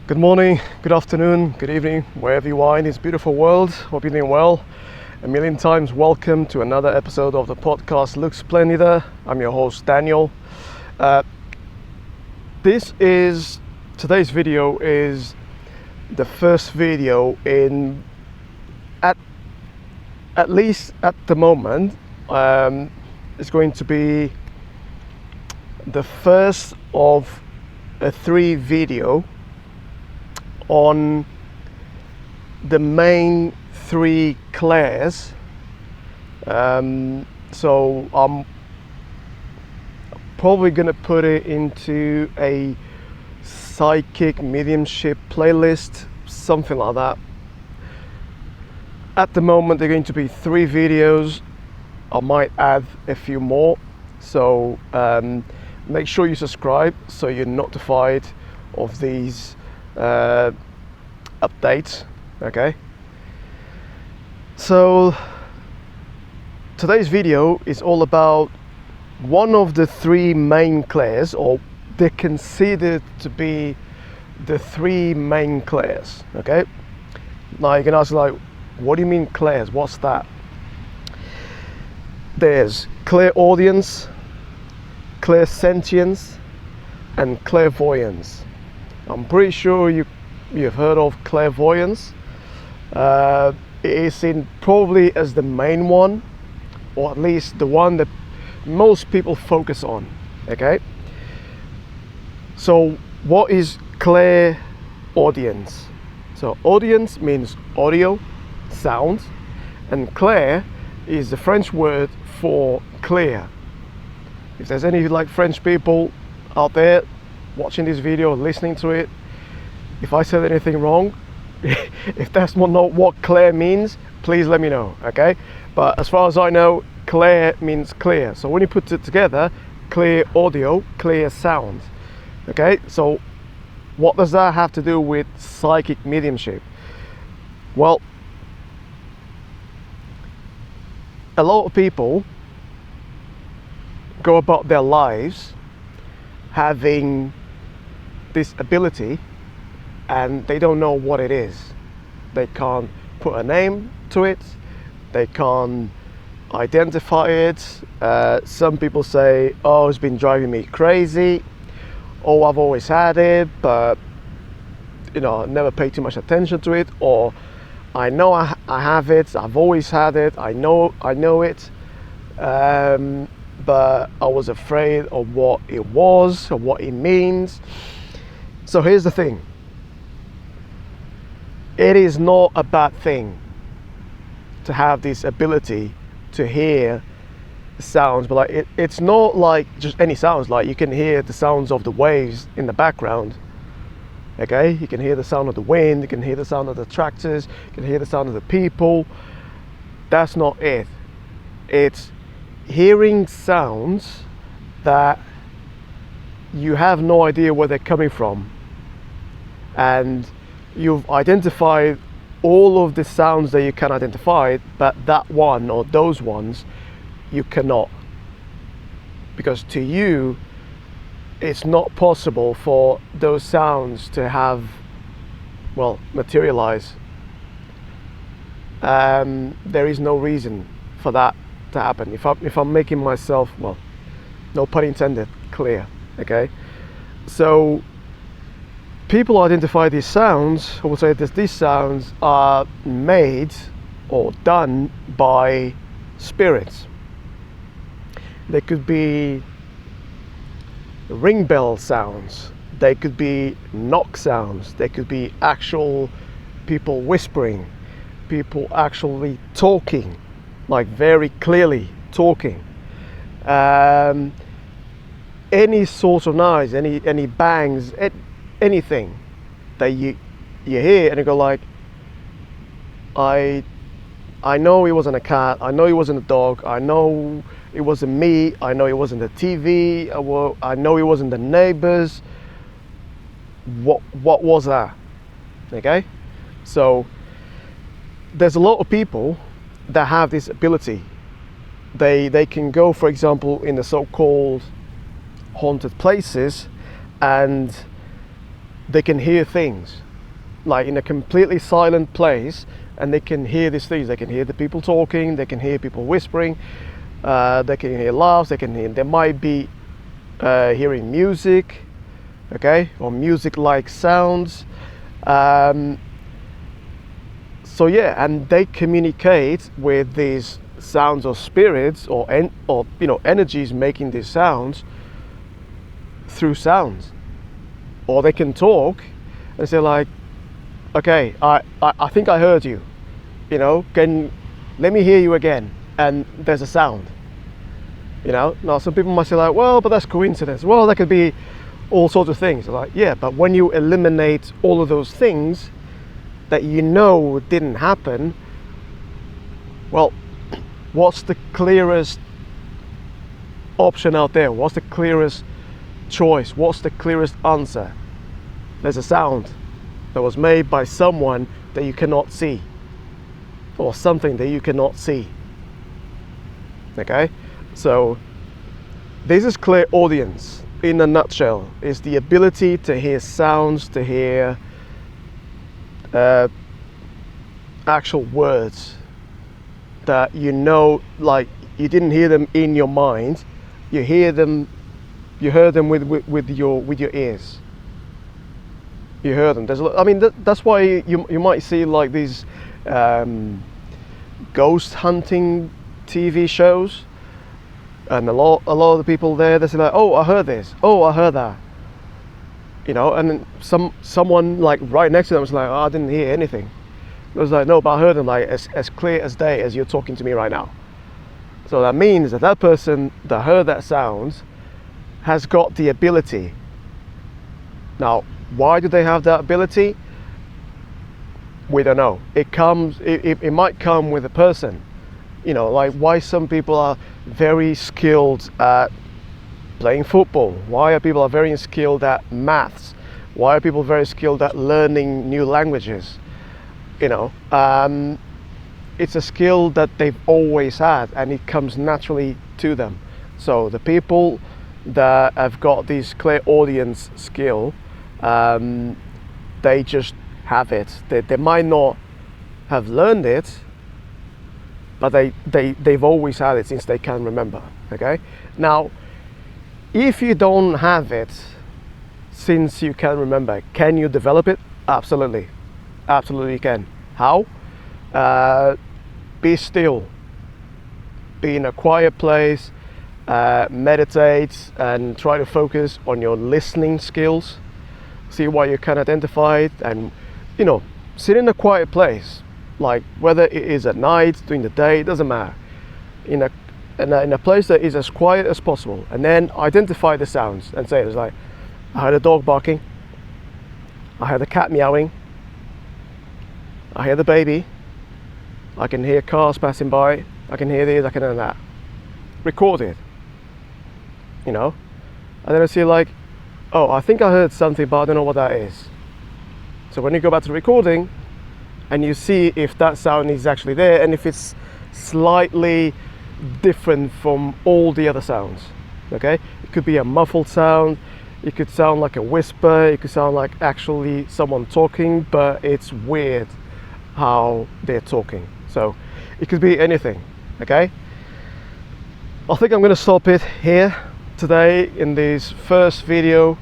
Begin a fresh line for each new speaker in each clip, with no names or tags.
Good morning, good afternoon, good evening, wherever you are in this beautiful world. Hope you're doing well. A million times welcome to another episode of the podcast Look Splendida. I'm your host Daniel. Today's video is the first video in at least at the moment. It's going to be the first of a 3 video on the main 3 clairs. So I'm probably gonna put it into a psychic mediumship playlist, something like that. At the moment, they're going to be 3 videos. I might add a few more. So make sure you subscribe so you're notified of these updates. Okay, so today's video is all about one of the 3 main clairs, or they're considered to be the 3 main clairs. Okay, now you can ask, like, what do you mean clairs? What's that? There's clairaudience, clairsentience, and clairvoyance. I'm pretty sure you've heard of clairvoyance. It is seen probably as the main one, or at least the one that most people focus on. Okay, so what is clairaudience? So audience means audio, sound, and clair is the French word for clear. If there's any French people out there watching this video, listening to it, if I said anything wrong, if that's not what clair means, please let me know. Okay, but as far as I know, clair means clear. So when you put it together, clear audio, clear sound. Okay, so what does that have to do with psychic mediumship? Well, a lot of people go about their lives having this ability and they don't know what it is. They can't put a name to it, they can't identify it. Some people say, oh, it's been driving me crazy, oh, I've always had it, but I never paid too much attention to it, or I know I have it, I've always had it, I know it, but I was afraid of what it was or what it means. So here's the thing. It is not a bad thing to have this ability to hear sounds, but it's not like just any sounds. Like, you can hear the sounds of the waves in the background. Okay, you can hear the sound of the wind, you can hear the sound of the tractors, you can hear the sound of the people. That's not it. It's hearing sounds that you have no idea where they're coming from, and you've identified all of the sounds that you can identify, but that one or those ones you cannot, because to you it's not possible for those sounds to have, materialize. There is no reason for that to happen. If I'm making myself, no pun intended, clear. Okay, so people identify these sounds, or will say that these sounds are made or done by spirits. They could be ring bell sounds, they could be knock sounds, they could be actual people whispering, people actually talking, like very clearly talking. Any sort of noise, any bangs, anything that you hear and you go like, I know it wasn't a cat, I know it wasn't a dog, I know it wasn't me, I know it wasn't the TV, I know it wasn't the neighbors. What was that? Okay, so there's a lot of people that have this ability. They can go, for example, in the so-called haunted places and they can hear things, like in a completely silent place, and they can hear these things. They can hear the people talking, they can hear people whispering, they can hear laughs, they might be hearing music, okay, or music-like sounds. So yeah, and they communicate with these sounds or spirits or energies making these sounds through sounds. Or they can talk and say like, okay, I think I heard you, let me hear you again, and there's a sound. Now some people might say like, well, but that's coincidence. Well, that could be all sorts of things. Like, yeah, but when you eliminate all of those things that didn't happen, well, what's the clearest option out there? What's the clearest choice? What's the clearest answer? There's a sound that was made by someone that you cannot see, or something that you cannot see. Okay, so this is clairaudience in a nutshell. Is the ability to hear sounds, to hear actual words that like you didn't hear them in your mind, you heard them with your ears. You heard them. That's why you might see like these ghost hunting TV shows, and a lot of the people there, they say like, oh, I heard this, oh, I heard that, and then someone like right next to them was like, oh, I didn't hear anything. It was like, no, but I heard them like as clear as day as you're talking to me right now. So that means that person that heard that sound has got the ability. Now, why do they have that ability? We don't know. It might come with a person. Like why some people are very skilled at playing football. Why are people very skilled at maths? Why are people very skilled at learning new languages? It's a skill that they've always had, and it comes naturally to them. So the people that have got this clairaudience skill, they just have it. They might not have learned it, but they've always had it since they can remember. Okay, now if you don't have it since you can remember, can you develop it? Absolutely you can. How? Be still, be in a quiet place, meditate and try to focus on your listening skills. See what you can identify, and sit in a quiet place, like whether it is at night, during the day, it doesn't matter, in a place that is as quiet as possible, and then identify the sounds and say, it's like, I heard a dog barking, I heard a cat meowing, I hear the baby, I can hear cars passing by, I can hear this, I can hear that. Record it, and then I see like, oh, I think I heard something, but I don't know what that is. So when you go back to the recording and you see if that sound is actually there, and if it's slightly different from all the other sounds, okay? It could be a muffled sound, it could sound like a whisper, it could sound like actually someone talking, but it's weird how they're talking. So it could be anything, okay? I think I'm going to stop it here today in this first video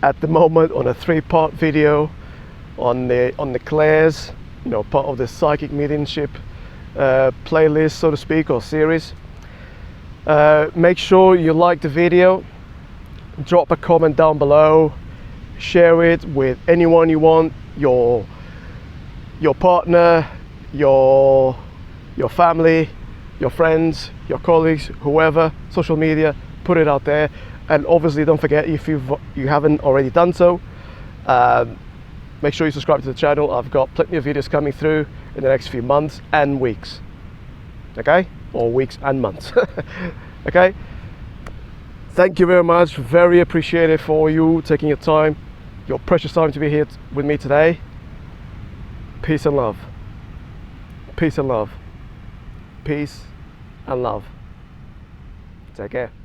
at the moment on a 3-part video on the clairs, part of the psychic mediumship playlist, so to speak, or series. Make sure you like the video, drop a comment down below, share it with anyone you want, your partner, your family, your friends, your colleagues, whoever, social media, put it out there. And obviously don't forget, if you haven't already done so, make sure you subscribe to the channel. I've got plenty of videos coming through in the next few months and weeks, okay, or weeks and months. Okay, thank you very much, very appreciated for you taking your time, your precious time to be here with me today. Peace and love. Peace and love. Peace and love. Take care.